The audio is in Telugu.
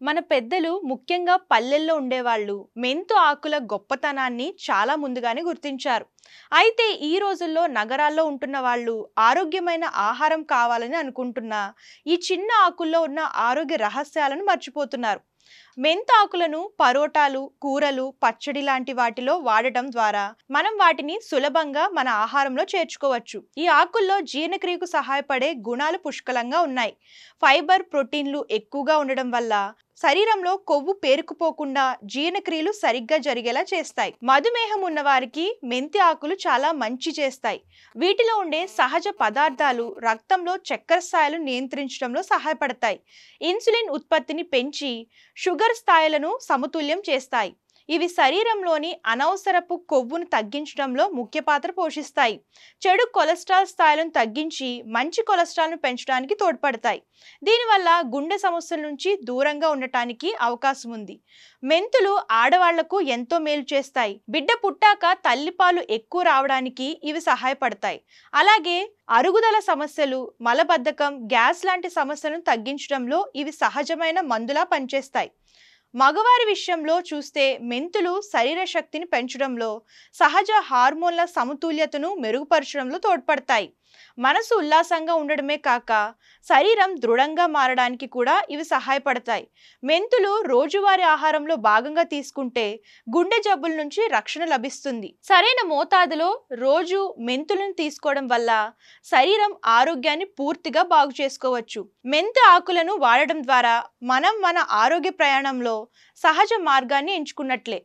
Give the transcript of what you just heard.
మన పెద్దలు ముఖ్యంగా పల్లెల్లో ఉండేవాళ్ళు మెంతు ఆకుల గొప్పతనాన్ని చాలా ముందుగానే గుర్తించారు. అయితే ఈ రోజుల్లో నగరాల్లో ఉంటున్న వాళ్ళు ఆరోగ్యమైన ఆహారం కావాలని అనుకుంటున్నా ఈ చిన్న ఆకుల్లో ఉన్న ఆరోగ్య రహస్యాలను మర్చిపోతున్నారు. మెంతాకులను పరోటాలు, కూరలు, పచ్చడి లాంటి వాటిలో వాడటం ద్వారా మనం వాటిని సులభంగా మన ఆహారంలో చేర్చుకోవచ్చు. ఈ ఆకుల్లో జీర్ణక్రియకు సహాయపడే గుణాలు పుష్కలంగా ఉన్నాయి. ఫైబర్, ప్రోటీన్లు ఎక్కువగా ఉండడం వల్ల శరీరంలో కొవ్వు పేరుకుపోకుండా జీర్ణక్రియలు సరిగ్గా జరిగేలా చేస్తాయి. మధుమేహం ఉన్న వారికి మెంతి ఆకులు చాలా మంచి చేస్తాయి. వీటిలో ఉండే సహజ పదార్థాలు రక్తంలో చక్కెర స్థాయిలు నియంత్రించడంలో సహాయపడతాయి. ఇన్సులిన్ ఉత్పత్తిని పెంచి షుగర్ స్థాయిలను సమతుల్యం చేస్తాయి. ఇవి శరీరంలోని అనవసరపు కొవ్వును తగ్గించడంలో ముఖ్య పాత్ర పోషిస్తాయి. చెడు కొలెస్ట్రాల్ స్థాయిలను తగ్గించి మంచి కొలెస్ట్రాల్ను పెంచడానికి తోడ్పడతాయి. దీనివల్ల గుండె సమస్యల నుంచి దూరంగా ఉండటానికి అవకాశం ఉంది. మెంతులు ఆడవాళ్లకు ఎంతో మేలు చేస్తాయి. బిడ్డ పుట్టాక తల్లిపాలు ఎక్కువ రావడానికి ఇవి సహాయపడతాయి. అలాగే అరుగుదల సమస్యలు, మలబద్ధకం, గ్యాస్ లాంటి సమస్యలను తగ్గించడంలో ఇవి సహజమైన మందులా పనిచేస్తాయి. మగవారి విషయంలో చూస్తే మెంతులు శరీర శక్తిని పెంచడంలో, సహజ హార్మోన్ల సమతుల్యతను మెరుగుపరచడంలో తోడ్పడతాయి. మనసు ఉల్లాసంగా ఉండడమే కాక శరీరం దృఢంగా మారడానికి కూడా ఇవి సహాయపడతాయి. మెంతులు రోజువారీ ఆహారంలో భాగంగా తీసుకుంటే గుండె జబ్బుల నుంచి రక్షణ లభిస్తుంది. సరైన మోతాదులో రోజు మెంతులను తీసుకోవడం వల్ల శరీరం ఆరోగ్యాన్ని పూర్తిగా బాగు చేసుకోవచ్చు. మెంతి ఆకులను వాడడం ద్వారా మనం మన ఆరోగ్య ప్రయాణంలో సహజ మార్గాన్ని ఎంచుకున్నట్లే.